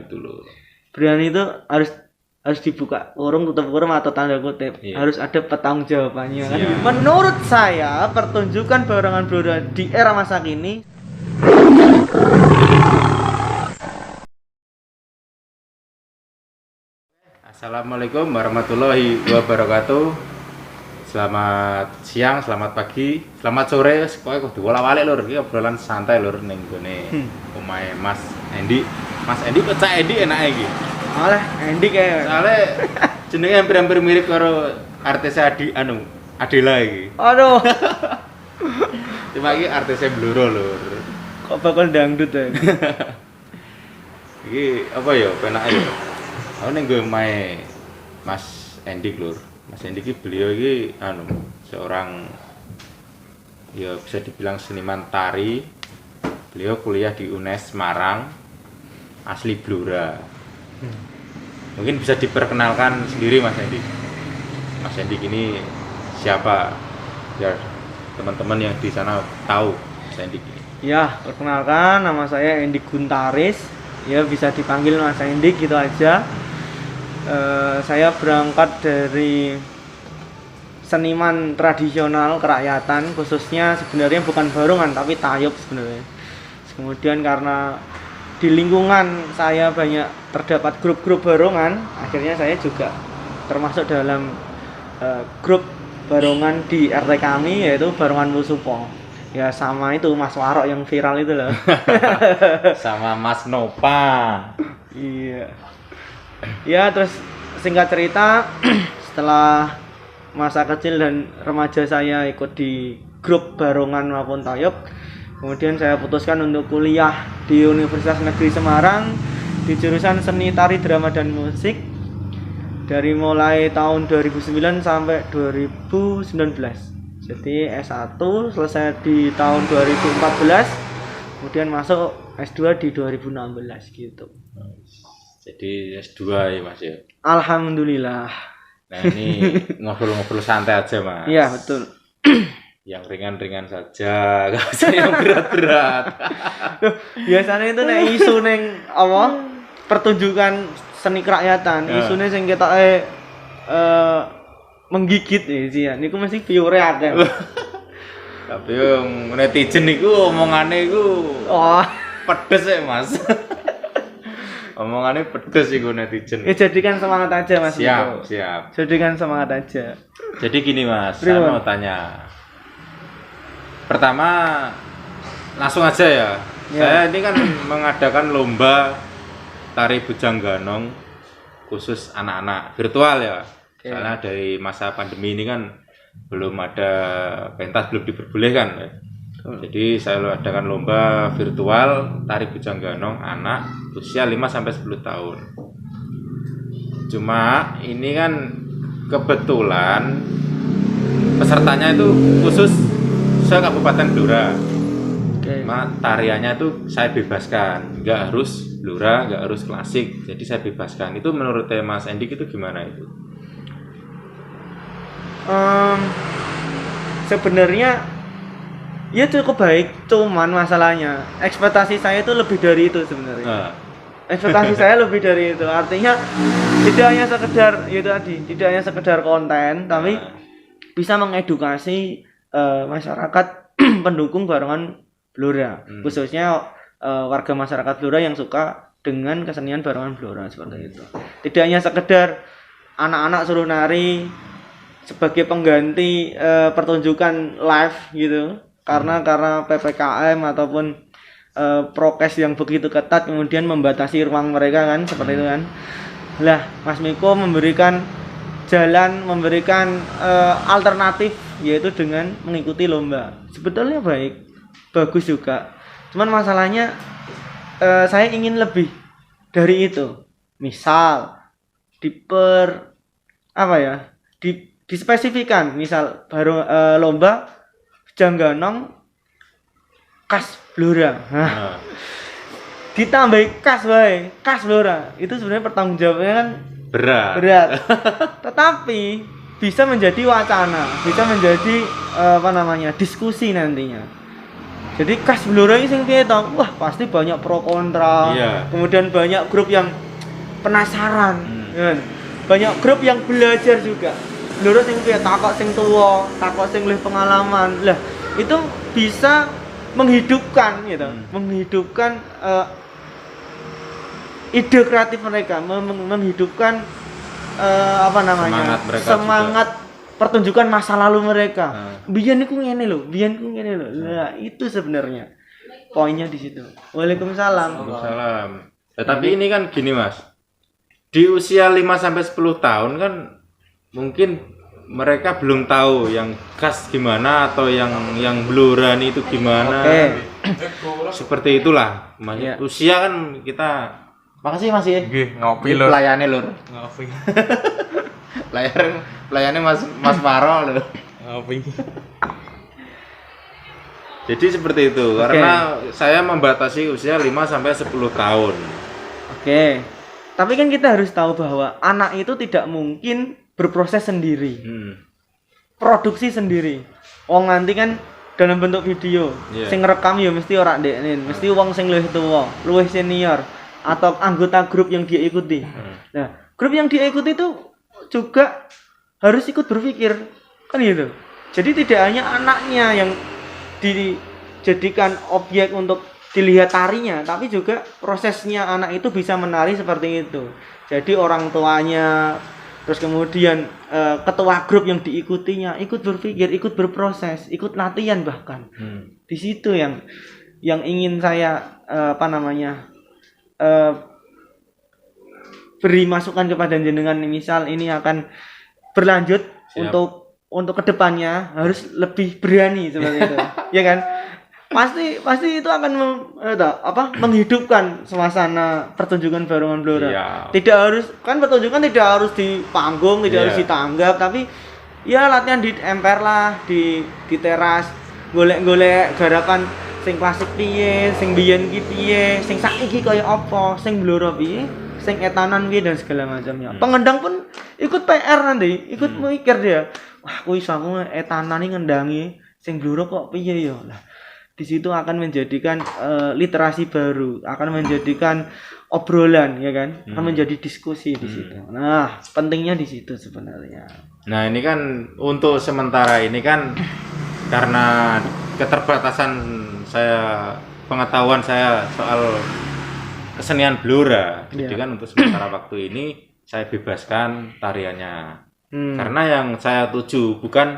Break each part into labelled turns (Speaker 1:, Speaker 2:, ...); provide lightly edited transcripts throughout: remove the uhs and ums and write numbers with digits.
Speaker 1: gitu loh.
Speaker 2: Berani itu harus dibuka kurung, tutup kurung atau tanda kutip. Harus ada pertanggungjawabannya kan. Menurut saya pertunjukan barongan Blora di era masa kini
Speaker 1: Assalamualaikum warahmatullahi wabarakatuh. Selamat siang, selamat pagi, selamat sore. Pokoknya kudu wala-walik lur, iki obrolan santai lur ning gone omahe Mas Endi. Mas Endi pecah Endi enake iki.
Speaker 2: Malah Endi kayak
Speaker 1: Soale jenenge hampir-hampir mirip karo artis Adela iki.
Speaker 2: aduh.
Speaker 1: Cuma iki artisnya Blora lur.
Speaker 2: Kok bakal dangdut ya?
Speaker 1: Iki apa ya penake ya? Aku ning omahe Mas Endi lur. Mas Endi beliau ini seorang ya bisa dibilang seniman tari. Beliau kuliah di UNES Semarang, asli Blora. Mungkin bisa diperkenalkan sendiri Mas Endi. Mas Endi ini siapa? Biar teman-teman yang di sana tahu Mas Endi ini.
Speaker 2: Ya, perkenalkan nama saya Endi Guntaris. Ya bisa dipanggil Mas Endi gitu aja. Saya berangkat dari seniman tradisional kerakyatan, khususnya sebenarnya bukan barongan tapi tayub sebenarnya. Kemudian karena di lingkungan saya banyak terdapat grup-grup barongan, akhirnya saya juga termasuk dalam grup barongan di RT kami, yaitu Barongan Musupo. Ya sama itu Mas Warok yang viral itu loh.
Speaker 1: Sama Mas Nopa.
Speaker 2: Iya. Ya terus singkat cerita setelah masa kecil dan remaja saya ikut di grup barongan maupun tayub, kemudian saya putuskan untuk kuliah di Universitas Negeri Semarang di jurusan Seni Tari Drama dan Musik dari mulai tahun 2009 sampai 2019. Jadi S1 selesai di tahun 2014, kemudian masuk S2 di 2016 gitu.
Speaker 1: Jadi S2 ya Mas ya.
Speaker 2: Alhamdulillah.
Speaker 1: Nah ini ngobrol-ngobrol santai aja Mas.
Speaker 2: Iya betul.
Speaker 1: Yang ringan-ringan saja, gak usah yang berat-berat.
Speaker 2: Biasanya itu nek isu neng apa pertunjukan seni kerakyatan, isunya sing ketok menggigit ya sih ya. Niku mesti pure akeh.
Speaker 1: Tapi yang netizen niku omongane iku pedes ya Mas. Omongannya pedes iku netizen.
Speaker 2: Ya jadikan semangat aja Mas.
Speaker 1: Siap.
Speaker 2: Jadikan semangat aja.
Speaker 1: Jadi gini Mas, saya mau tanya. Pertama langsung aja ya. Saya ini kan mengadakan lomba tari bujang ganong khusus anak-anak virtual ya. Karena dari masa pandemi ini kan belum ada pentas, belum diperbolehkan ya. Jadi saya adakan lomba virtual tari bujang ganong anak usia 5-10 tahun. Cuma ini kan kebetulan pesertanya itu khusus se-Kabupaten Blora. Tariannya itu saya bebaskan, nggak harus Blora, nggak harus klasik. Jadi saya bebaskan. Itu menurut Mas Endi itu gimana itu?
Speaker 2: Sebenarnya ya cukup baik, cuman masalahnya ekspektasi saya itu lebih dari itu sebenarnya. Ekspektasi saya lebih dari itu, artinya tidak hanya sekedar itu tadi, tidak hanya sekedar konten, tapi bisa mengedukasi masyarakat pendukung barongan Blora, khususnya warga masyarakat Blora yang suka dengan kesenian barongan Blora seperti itu. Tidak hanya sekedar anak-anak suruh nari sebagai pengganti pertunjukan live gitu. Karena PPKM ataupun prokes yang begitu ketat kemudian membatasi ruang mereka kan seperti itu kan. Lah Mas Miko memberikan jalan, memberikan alternatif yaitu dengan mengikuti lomba. Sebetulnya bagus juga. Cuman masalahnya saya ingin lebih dari itu. Misal dispesifikan, misal baru lomba bujang ganong khas Blora. Ditambahi khas Blora. Itu sebenarnya pertanggungjawabannya kan berat. Tetapi bisa menjadi wacana, bisa menjadi diskusi nantinya. Jadi kas Blora ini sing piye to? Wah, pasti banyak pro kontra.
Speaker 1: Iya.
Speaker 2: Kemudian banyak grup yang penasaran. Kan? Banyak grup yang belajar juga. Blora sing piye takok sing tuwa, takok sing luwih pengalaman. Lah, itu bisa menghidupkan gitu. Menghidupkan ide kreatif mereka, menghidupkan apa namanya? Semangat pertunjukan masa lalu mereka. Biyen niku ngene lho, biyen niku ngene lho. Nah, itu sebenarnya poinnya di situ. Waalaikumsalam.
Speaker 1: Waalaikumsalam. Tapi ini kan gini, Mas. Di usia 5 sampai 10 tahun kan mungkin mereka belum tahu yang kas gimana atau yang Blora itu gimana. Seperti itulah. Maksudnya usia kan kita. Makasih Mas ya.
Speaker 3: Nggih, ngopi lho.
Speaker 1: Pelayane lur.
Speaker 3: Ngopi.
Speaker 1: Pelayannya Mas Faro loh.
Speaker 3: Ngopi.
Speaker 1: Jadi seperti itu, karena saya membatasi usia 5 sampai 10 tahun.
Speaker 2: Oke. Tapi kan kita harus tahu bahwa anak itu tidak mungkin berproses sendiri. Produksi sendiri. Wong nanti kan dalam bentuk video. Sing rekam ya mesti ora ndekne, mesti wong sing luwih tuwa, luwih senior atau anggota grup yang dia ikuti. Nah, grup yang dia ikuti itu juga harus ikut berpikir, kan gitu. Jadi tidak hanya anaknya yang dijadikan objek untuk dilihat tarinya, tapi juga prosesnya anak itu bisa menari seperti itu. Jadi orang tuanya, terus kemudian ketua grup yang diikutinya ikut berpikir, ikut berproses, ikut latihan bahkan. Di situ yang ingin saya beri masukan kepada jenengan, misal ini akan berlanjut. untuk kedepannya harus lebih berani seperti itu. Ya kan? Pasti itu akan menghidupkan suasana pertunjukan Barongan Blora. Tidak harus, kan pertunjukan tidak harus di panggung, tidak harus ditanggap, tapi ya latihan di emper lah, di teras, golek-golek garapan sing klasik piye, sing biyen ki piye, sing saiki kaya apa, sing Blora piye, sing etanan piye dan segala macamnya. Pengendang pun ikut PR nanti, ikut mikir dia. Wah, aku iso etanan iki ngendangi sing Blora kok piye ya. Lah, di situ akan menjadikan literasi baru, akan menjadikan obrolan, ya kan? Akan menjadi diskusi di situ. Nah, pentingnya di situ sebenarnya.
Speaker 1: Nah, ini kan untuk sementara ini kan karena keterbatasan pengetahuan saya soal kesenian Blora. Jadi kan untuk sementara waktu ini saya bebaskan tariannya. Karena yang saya tuju bukan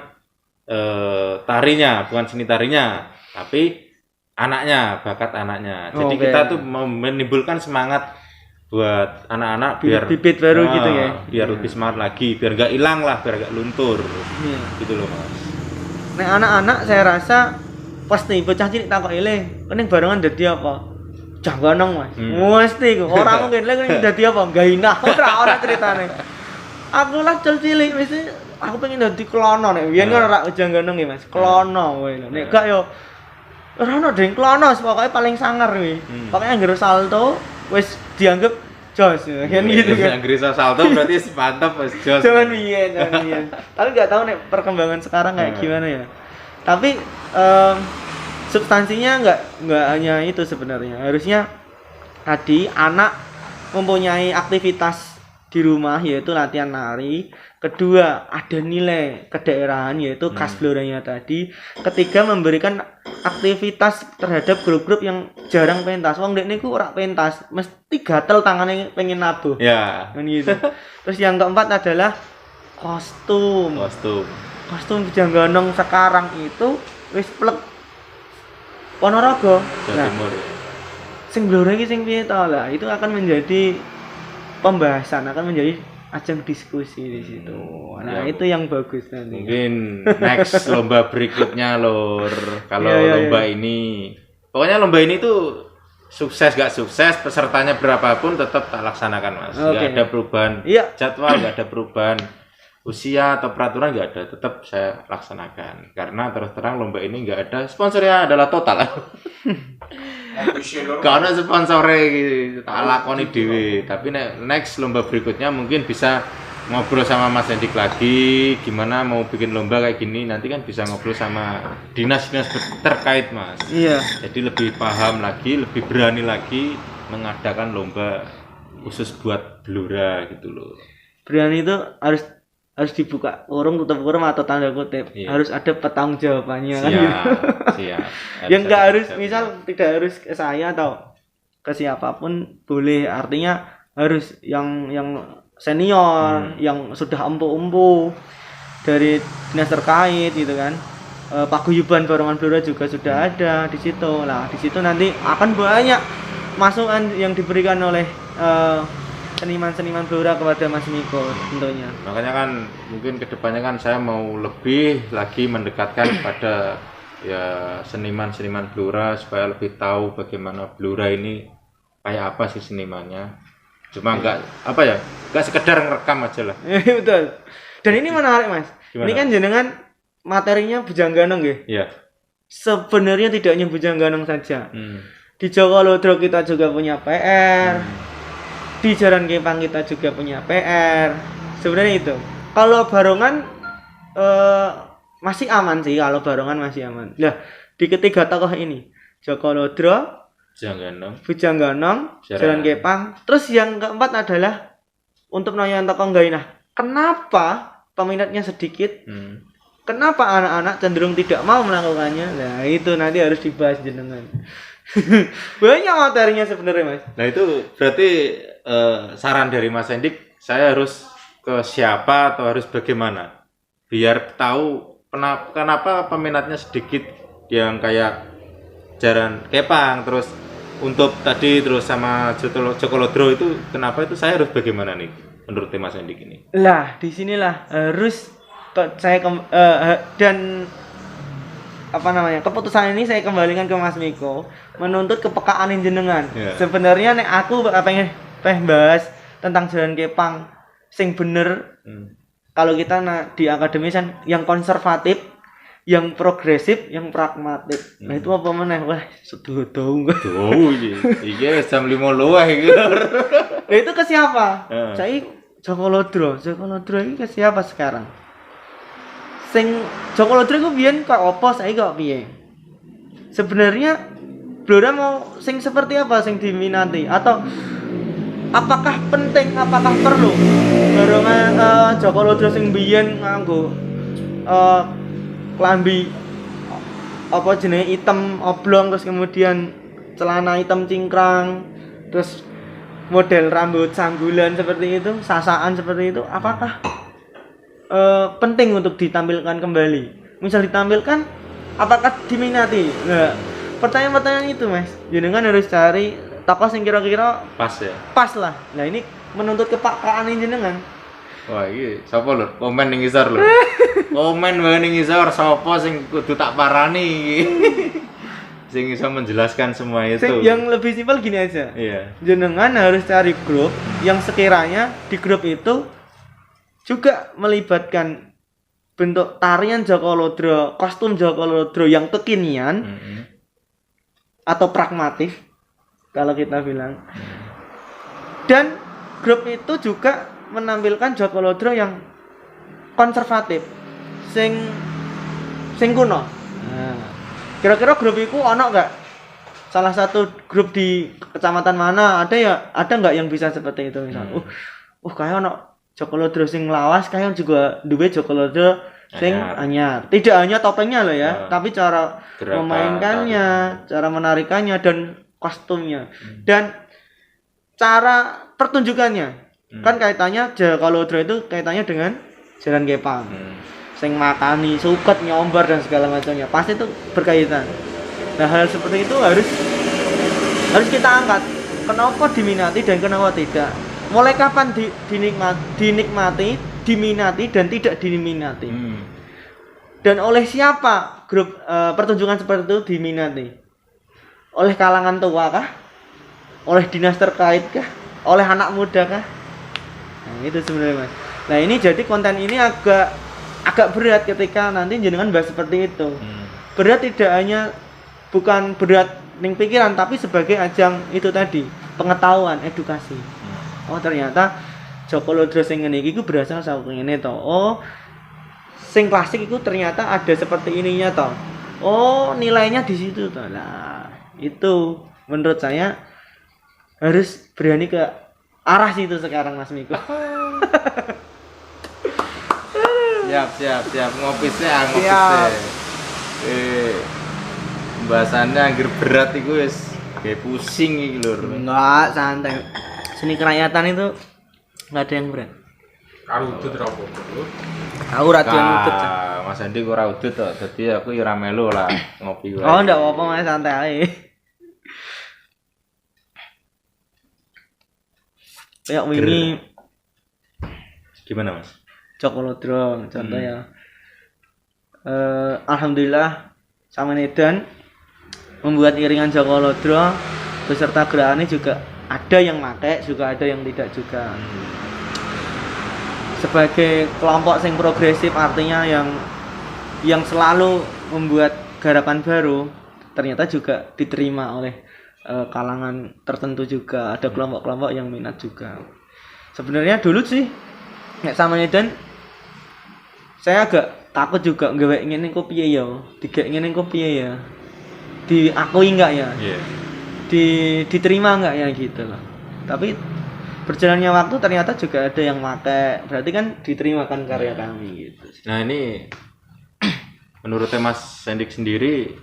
Speaker 1: tarinya, bukan seni tarinya, tapi anaknya, bakat anaknya. Jadi kita tuh mau menimbulkan semangat buat anak-anak biar
Speaker 2: bibit baru gitu ya.
Speaker 1: Biar lebih semangat lagi, biar gak hilang lah, biar gak luntur. Gitu loh, Mas.
Speaker 2: Nah, anak-anak saya rasa pasti bocah cilik takok ele, kening barengan dadi apa? Janggonong, Mas. Mesti kok. Ora mungkin lek dadi apa? Gainah. Ora ceritane. Aku lah cilik mesti aku pengen dadi klono nek biyen kan ora janggonong ya, Mas. Klono kowe lho. Nek gak yo ora ono deng klono, pokoke paling sangar kuwi. Pokoke anggere salto wis dianggap jos ya. Kan gitu kan.
Speaker 1: Anggere salto berarti mantap wis jos.
Speaker 2: Jangan biyen. Tapi enggak tahu nek perkembangan sekarang kayak gimana ya. Tapi substansinya enggak hanya itu sebenarnya. Harusnya tadi anak mempunyai aktivitas di rumah yaitu latihan nari, kedua ada nilai kedaerahan yaitu khas Bloranya tadi, ketiga memberikan aktivitas terhadap grup-grup yang jarang pentas. Wong ndek niku ora pentas, mesti gatel tangannya pengen nabuh.
Speaker 1: Ya.
Speaker 2: Kan gitu. Terus yang keempat adalah kostum Janggonong sekarang itu wis plek Ponorogo. Nah, sing Blora iki sing piye to lah, itu akan menjadi pembahasan, akan menjadi ajang diskusi di situ. Nah, itu yang bagus nanti.
Speaker 1: Mungkin next lomba berikutnya lor. Kalau lomba ini, pokoknya lomba ini tuh sukses gak sukses, pesertanya berapapun tetap tak laksanakan, Mas. Gak ada perubahan jadwal, gak ada perubahan usia atau peraturan, gak ada, tetap saya laksanakan. Karena terus terang lomba ini gak ada sponsornya, adalah total. Karena sponsornya gitu, tak lakoni dhewe. Tapi next lomba berikutnya mungkin bisa ngobrol sama Mas Hendik lagi gimana mau bikin lomba kayak gini, nanti kan bisa ngobrol sama dinas-dinas terkait Mas.
Speaker 2: Iya.
Speaker 1: Jadi lebih paham lagi, lebih berani lagi mengadakan lomba khusus buat Blora gitu loh.
Speaker 2: Berani itu harus dibuka kurung, tutup kurung atau tanda kutip.
Speaker 1: Iya.
Speaker 2: Harus ada petanggung jawabannya kan
Speaker 1: Siap,
Speaker 2: gitu.
Speaker 1: siap.
Speaker 2: Yang enggak
Speaker 1: ada
Speaker 2: harus
Speaker 1: jawab.
Speaker 2: misal tidak harus ke saya atau ke siapapun boleh, artinya harus yang senior, yang sudah empu-empu dari dinas terkait gitu kan. Paguyuban Barongan Blora juga sudah ada di situ. Lah, di situ nanti akan banyak masukan yang diberikan oleh seniman-seniman Blora kepada Mas Miko tentunya.
Speaker 1: Makanya kan mungkin kedepannya kan saya mau lebih lagi mendekatkan pada ya seniman-seniman Blora supaya lebih tahu bagaimana Blora ini kayak apa sih senimannya. Cuma enggak sekedar ngerekam aja lah.
Speaker 2: Betul. Dan ini menarik Mas.
Speaker 1: Gimana?
Speaker 2: Ini kan jenengan materinya Bujang Ganong ya.
Speaker 1: Iya.
Speaker 2: Sebenarnya tidak hanya Bujang Ganong saja. Di Joko Lodro kita juga punya PR. Di Jaran Kepang kita juga punya PR. Sebenarnya itu. Kalau Barongan masih aman sih, kalau Barongan masih aman. Lah, di ketiga tokoh ini, Joko Lodro, Bujang Ganong, Jaran Kepang. Terus yang keempat adalah untuk Noyon Toko Nggainah. Kenapa peminatnya sedikit? Kenapa anak-anak cenderung tidak mau melakukannya? Nah, itu nanti harus dibahas jenengan. Banyak materinya sebenarnya, Mas.
Speaker 1: Nah, itu berarti saran dari Mas Hendik, saya harus ke siapa atau harus bagaimana? Biar tahu kenapa peminatnya sedikit yang kayak Jaran Kepang, terus untuk tadi terus sama Joko Lodro itu kenapa itu saya harus bagaimana nih menurut Mas Hendik ini?
Speaker 2: Lah, disinilah harus saya dan apa namanya, keputusan ini saya kembalikan ke Mas Miko, menuntut kepekaan jenengan.
Speaker 1: Yeah.
Speaker 2: Sebenarnya nek aku pengen bahas tentang Jaran Kepang sing bener. Kalau kita di akademis yang konservatif, yang progresif, yang pragmatik. Nah itu apa meneh? Wah, sedodo.
Speaker 1: Oh iya, jam 5 luwih iki.
Speaker 2: Nah itu ke siapa? Saya Joko Lodro ini ke siapa sekarang? Sing Joko Lodro ku biyen kok apa, saya kok piye? Sebenarnya Blora mau sing seperti apa sing diminati, atau apakah penting, apakah perlu barongan Joko Lodro sing biyen nganggo klambi apa jenenge hitam oblong, terus kemudian celana hitam cingkrang, terus model rambut sanggulan seperti itu, sasaan seperti itu, apakah penting untuk ditampilkan kembali? Misal ditampilkan, apakah diminati? Nah, pertanyaan-pertanyaan itu Mas, jenengan harus cari tokoh yang kira-kira
Speaker 1: pas ya.
Speaker 2: Pas lah. Nah ini menuntut kepekaan jenengan.
Speaker 1: Wah, iki sapa lho? Komen ning ngisor lho. Komen wae ning ngisor sapa sing kudu tak parani iki. Sing iso menjelaskan semua itu.
Speaker 2: Yang lebih simpel gini aja.
Speaker 1: Iya.
Speaker 2: Jenengan harus cari grup yang sekiranya di grup itu juga melibatkan bentuk tarian Joko Lodro, kostum Joko Lodro yang kekinian atau pragmatif kalau kita bilang. Dan grup itu juga menampilkan Joko Lodro yang konservatif, sing kuno. Nah, kira-kira grup itu ono nggak? Salah satu grup di kecamatan mana ada nggak yang bisa seperti itu misalnya? Kayak ono Joko Lodro sing lawas, kayak juga duwe Joko Lodro sing anyar. Tidak hanya topengnya loh ya, tapi cara memainkannya, cara menarikannya dan kostumnya dan cara pertunjukannya. Kan kaitannya Joko Lodro itu kaitannya dengan Jaran Kepang. Sing makani, suket, nyombar dan segala macamnya. Pasti itu berkaitan. Nah, hal seperti itu harus kita angkat. Kenapa diminati dan kenapa tidak? Mulai kapan dinikmati, diminati dan tidak diminati? Dan oleh siapa grup pertunjukan seperti itu diminati? Oleh kalangan tua kah? Oleh dinas terkait kah? Oleh anak muda kah? Nah, itu sebenarnya Mas. Nah, ini jadi konten ini agak berat ketika nanti jenengan bahas seperti itu. Berat bukan berat ning pikiran, tapi sebagai ajang itu tadi, pengetahuan, edukasi. Oh, ternyata Joko Lodro sing ngene iki ku berasal saka ngene to. Oh, sing klasik itu ternyata ada seperti ininya toh. Oh, nilainya di situ toh. Nah, itu menurut saya harus berani ke arah situ sekarang Mas Miko.
Speaker 1: Siap ngopisnya. Pembahasannya anggere berat iku wis kayak pusing iki lur.
Speaker 2: Enggak, santai. Seni kerakyatan itu enggak ada yang berat.
Speaker 3: Karudut ra apa-apa lho.
Speaker 2: Aku radian udut.
Speaker 1: Mas Andi ora udut to. Dadi aku ya ora melu lah ngopi wae.
Speaker 2: Oh, enggak apa-apa Mas, santai ae. Ya wingi
Speaker 1: Gimana Mas?
Speaker 2: Joko Lodro contoh ya. Alhamdulillah sama Nedan membuat iringan Joko Lodro beserta gerakannya juga ada yang pakai, juga ada yang tidak juga. Sebagai kelompok yang progresif artinya yang selalu membuat gerakan baru ternyata juga diterima oleh kalangan tertentu juga, ada kelompok-kelompok yang minat juga. Sebenarnya dulu sih nek sama Nedan saya agak takut juga nggawe ngene kok piye ya, digek ngene kok piye ya, diakui enggak ya, diterima enggak ya gitu loh. Tapi berjalannya waktu ternyata juga ada yang pakai, berarti kan diterima kan karya kami gitu.
Speaker 1: Nah ini menurut Mas Sendik sendiri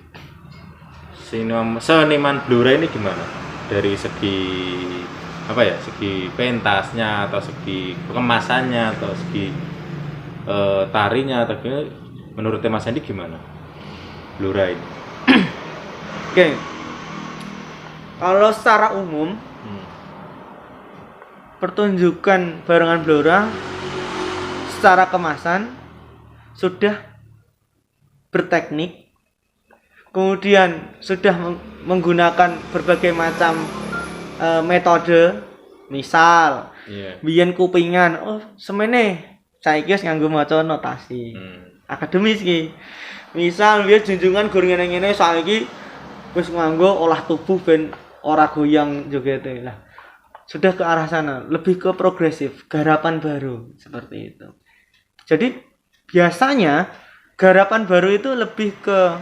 Speaker 1: seniman Blora ini gimana? Dari segi apa ya? Segi pentasnya atau segi kemasannya atau segi tarinya atau gimana? Menurut Mas Sendik gimana? Blora ini.
Speaker 2: Oke. Kalau secara umum pertunjukan barengan Blora secara kemasan sudah berteknik, kemudian sudah menggunakan berbagai macam metode, misal biyen kupingan, oh semene saiki wis nganggo maca notasi akademis iki, misal biyen junjungan gur ngene-ngene saiki wis nganggo olah tubuh ben ora goyang jogete lah. Sudah ke arah sana, lebih ke progresif, garapan baru seperti itu. Jadi biasanya garapan baru itu lebih ke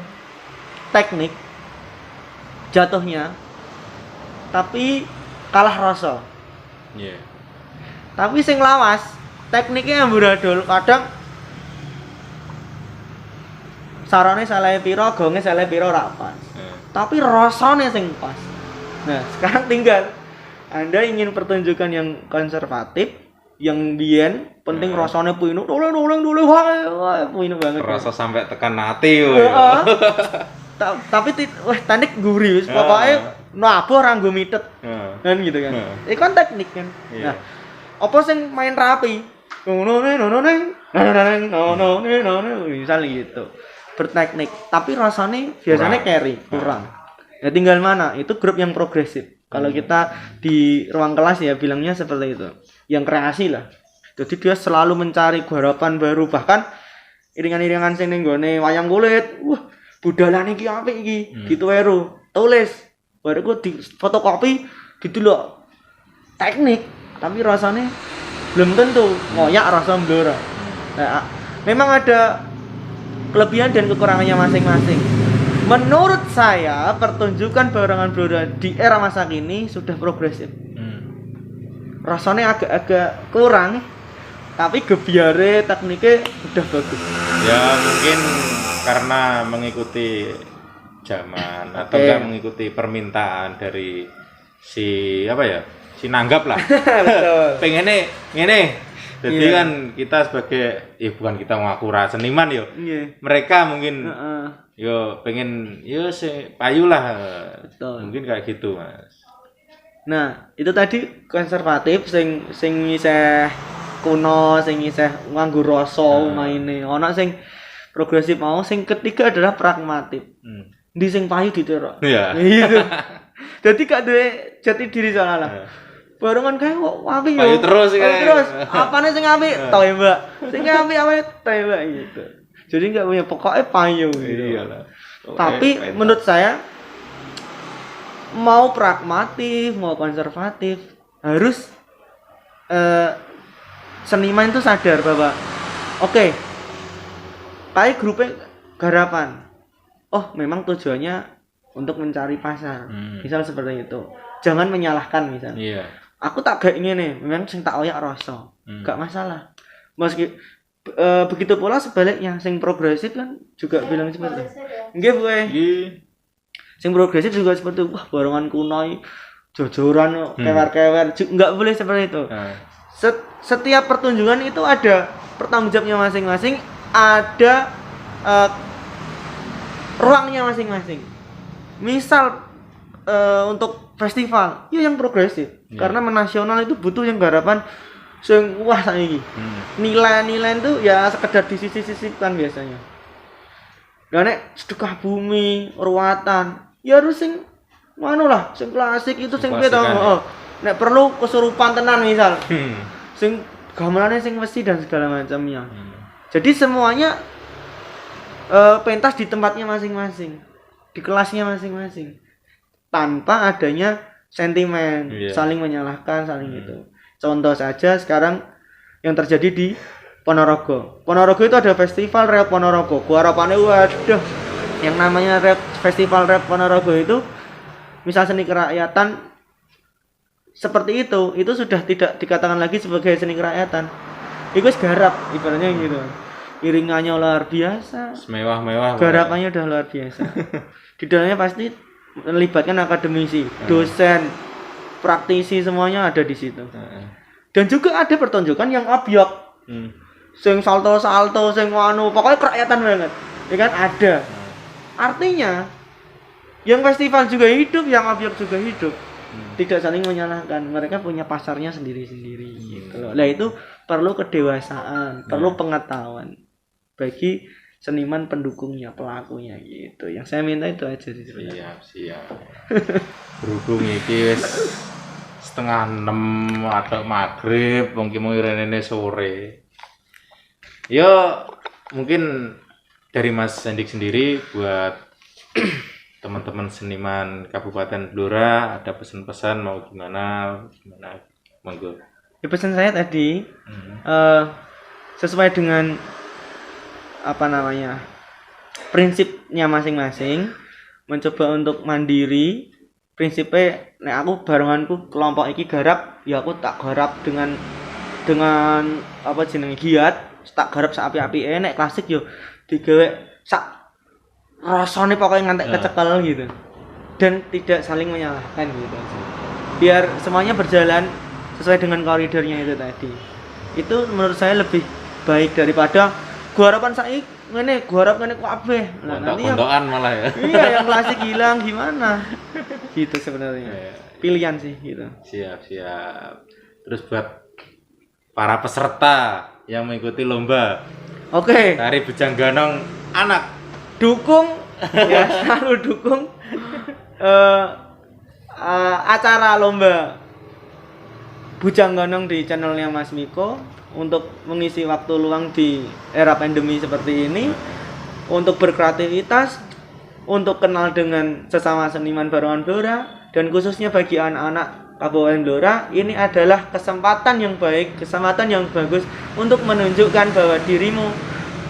Speaker 2: teknik jatuhnya, tapi kalah rasa. Tapi sing lawas tekniknya amburadul, kadang sarane salah piro, gonge salah piro ra pas. Tapi rasane sing pas. Nah, sekarang tinggal Anda ingin pertunjukan yang konservatif, yang biyen penting rasane puinu, doleng wae puinu banget.
Speaker 1: Rasa sampai tekan hati yo.
Speaker 2: Tapi teknik gurih wis pokoke nabuh ora nggo mitet. Kan gitu kan. Iki kan teknik kan. Nah, apa sing main rapi? Ngono misal gitu. Berteknik, tapi rasanya biasanya carry, kurang. Ya tinggal mana? Itu grup yang progresif. Kalau kita di ruang kelas ya bilangnya seperti itu. Yang kreasi lah. Jadi dia selalu mencari garapan baru, bahkan iringan-iringan sing ning gone wayang kulit. Wah, budalane iki apik iki. Gitu weru. Tulis. Baru ku di fotokopi didelok. Teknik, tapi rasanya belum tentu ngoyak rasa Blora. Nah, memang ada kelebihan dan kekurangannya masing-masing. Menurut saya pertunjukan barengan Blora di era masa kini sudah progresif. Rasanya agak-agak kurang, tapi gebiare tekniknya udah bagus.
Speaker 1: Ya mungkin karena mengikuti zaman atau enggak mengikuti permintaan dari si apa ya, si nanggap lah.
Speaker 2: Betul.
Speaker 1: Pengennya ngene. Jadi kan kita sebagai bukan kita ngaku seniman yo. Mereka mungkin yo pengen yo payu lah.
Speaker 2: Betul.
Speaker 1: Mungkin kayak gitu, Mas.
Speaker 2: Nah, itu tadi konservatif sing isih kuno, sing isih nganggo rasa maine. Ana sing progresif mau, sing ketiga adalah pragmatif. Di sing payu diterok.
Speaker 1: Iya.
Speaker 2: Gitu. Jadi gak duwe jati diri salah. Barengan kae kok apik yo.
Speaker 1: Payu terus kae.
Speaker 2: Terus apane sing apik? Tembak. Sing apik apa tembak gitu. Jadi enggak punya pokoknya payu gitu. Iyalah. Tapi menurut saya mau pragmatif, mau konservatif harus seniman itu sadar bahwa oke, kayak grupnya garapan. Oh, memang tujuannya untuk mencari pasar. Misal seperti itu. Jangan menyalahkan misal.
Speaker 1: Iya.
Speaker 2: Aku tak kayak ngene, memang sing tak oyak rasa. Gak masalah. Meski begitu pula sebaliknya, sing progresif kan juga bilang seperti itu. Nggih, Bu. Sing progresif juga seperti wah barongan kuno jojoran kewer-kewer, enggak boleh seperti itu. Setiap pertunjukan itu ada pertanggungjawabnya masing-masing, ada ruangnya masing-masing. Misal untuk festival, ya yang progresif. Karena menasional itu butuh yang garapan sing wah saiki. Nilai-nilai itu ya sekedar disisip-sisipkan biasanya. Lah nek sedekah bumi, ruatan, ya harus sing manu lah, sing klasik itu sing piye to. Nek perlu kesurupan tenan misal. Sing gamelannya sing mesti dan segala macamnya. Jadi semuanya pentas di tempatnya masing-masing, di kelasnya masing-masing, tanpa adanya sentimen, saling menyalahkan, saling itu. Contoh saja sekarang yang terjadi di Ponorogo. Ponorogo itu ada festival rap Ponorogo. Gua harapannya waduh, yang namanya festival rap Ponorogo itu, misal seni kerakyatan seperti itu sudah tidak dikatakan lagi sebagai seni kerakyatan. Itu garap ibaratnya gitu. Iringannya luar biasa,
Speaker 1: Mewah-mewah.
Speaker 2: garapannya udah luar biasa. Di dalamnya pasti melibatkan akademisi, dosen, praktisi, semuanya ada di situ. Dan juga ada pertunjukan yang abjak, sing salto-salto, sing anu, pokoknya kerakyatan banget, ya kan ada. Artinya, yang festival juga hidup, yang abjak juga hidup. Tidak saling menyalahkan, mereka punya pasarnya sendiri-sendiri. Gitu. Nah itu perlu kedewasaan, perlu pengetahuan bagi seniman pendukungnya, pelakunya gitu. Yang saya minta itu aja sih sebenarnya.
Speaker 1: Siap. Berhubung iki wis 5:30 atau maghrib, mungkin mau rene sore. Yo mungkin dari Mas Hendik sendiri buat teman-teman seniman Kabupaten Blora ada pesan-pesan mau gimana monggo.
Speaker 2: Ya, pesan saya tadi sesuai dengan prinsipnya masing-masing, mencoba untuk mandiri. Prinsipnya nek aku barenganku kelompok iki garap, ya aku tak garap dengan apa jenenge giat, tak garap sak api-apike. Nek klasik yo digawe sak rasane pokoknya ngantek kecekel gitu. Dan tidak saling menyalahkan gitu. Biar semuanya berjalan sesuai dengan koridornya itu tadi. Itu menurut saya lebih baik daripada gua harapan saiki ngene, gua harap ngene kabeh. Nah, nanti
Speaker 1: kondokan malah ya.
Speaker 2: Iya, yang klasik hilang gimana? Gitu sebenarnya. Pilihan sih gitu.
Speaker 1: Siap. Terus buat para peserta yang mengikuti lomba.
Speaker 2: Oke.
Speaker 1: Tari Bujang Ganong anak
Speaker 2: Dukung ya, selalu dukung acara lomba Bujang Ganong di channelnya Mas Miko untuk mengisi waktu luang di era pandemi seperti ini, untuk berkreativitas, untuk kenal dengan sesama seniman barongan Blora, dan khususnya bagi anak-anak Kabupaten Blora, ini adalah kesempatan yang baik, kesempatan yang bagus untuk menunjukkan bahwa dirimu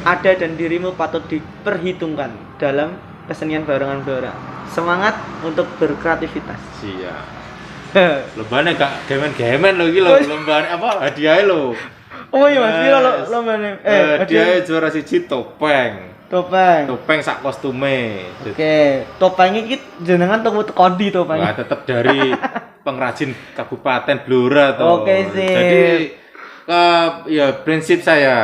Speaker 2: ada dan dirimu patut diperhitungkan dalam kesenian barongan Blora. Semangat untuk berkreativitas.
Speaker 1: Siap. Lombane gak gemen-gemen lho iki lho, lombane apa hadiahnya lho.
Speaker 2: Oh iya Mas, piro lombane?
Speaker 1: Hadiahnya juara 1 topeng. Topeng sak kostume.
Speaker 2: Oke, topeng iki jenengan teko di topeng.
Speaker 1: Wah, tetep dari pengrajin Kabupaten Blora toh.
Speaker 2: Oke, sip.
Speaker 1: Jadi ya prinsip saya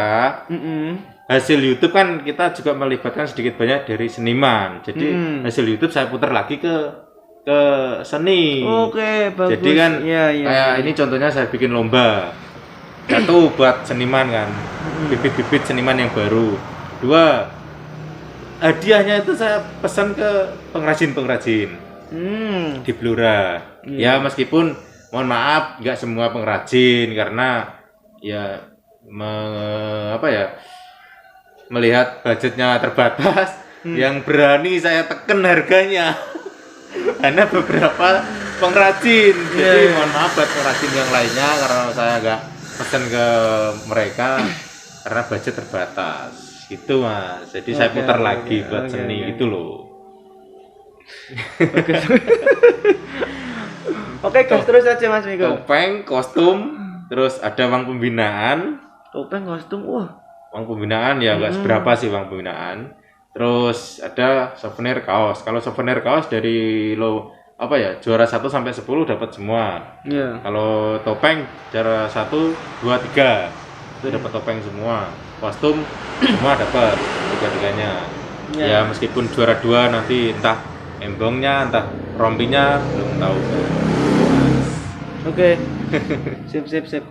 Speaker 1: hasil YouTube kan kita juga melibatkan sedikit banyak dari seniman. Jadi hasil YouTube saya putar lagi ke seni.
Speaker 2: Oke, bagus.
Speaker 1: Jadi kan kayak ini contohnya saya bikin lomba. Satu buat seniman kan. Bibit-bibit seniman yang baru. 2, hadiahnya itu saya pesan ke pengrajin-pengrajin di Blora. Ya meskipun mohon maaf nggak semua pengrajin karena ya melihat budgetnya terbatas, yang berani saya tekan harganya. Karena beberapa pengrajin, jadi mohon maaf buat pengrajin yang lainnya karena saya agak pesen ke mereka karena budget terbatas gitu Mas. Jadi saya putar lagi buat seni gitu loh.
Speaker 2: Oke, gas terus aja Mas Miko.
Speaker 1: Topeng, kostum, terus ada uang pembinaan.
Speaker 2: Topeng, kostum, wah.
Speaker 1: Uang pembinaan ya nggak seberapa sih uang pembinaan. Terus ada souvenir kaos. Kalau souvenir kaos dari juara 1 sampai 10 dapat semua.
Speaker 2: Iya.
Speaker 1: Kalau topeng juara 1, 2, 3 itu dapat topeng semua. Kostum semua dapat tiga-tiganya. Ya meskipun juara 2 nanti entah embongnya, entah rompinya belum tahu.
Speaker 2: Oke. Sip.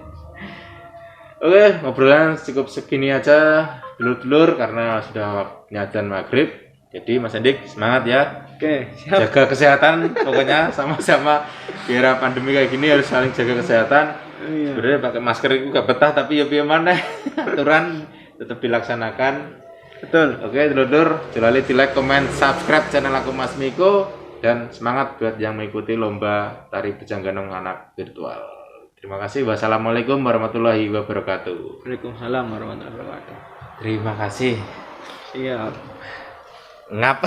Speaker 1: Oke, ngobrolan cukup segini aja dulur-dulur karena sudah waktunya adzan maghrib. Jadi Mas Andik semangat ya.
Speaker 2: Oke, siap.
Speaker 1: Jaga kesehatan pokoknya sama-sama di era pandemi kayak gini harus saling jaga kesehatan.
Speaker 2: Iya.
Speaker 1: Sebenarnya pakai masker itu gak betah tapi ya piye maneh aturan tetap dilaksanakan.
Speaker 2: Betul.
Speaker 1: Oke, dulur-dulur, jangan lupa di like, comment, subscribe channel aku Mas Miko dan semangat buat yang mengikuti lomba tari Bejangganong anak virtual. Terima kasih. Wassalamualaikum warahmatullahi wabarakatuh.
Speaker 2: Waalaikumsalam warahmatullahi wabarakatuh.
Speaker 1: Terima kasih.
Speaker 2: Siap.
Speaker 1: Ngap.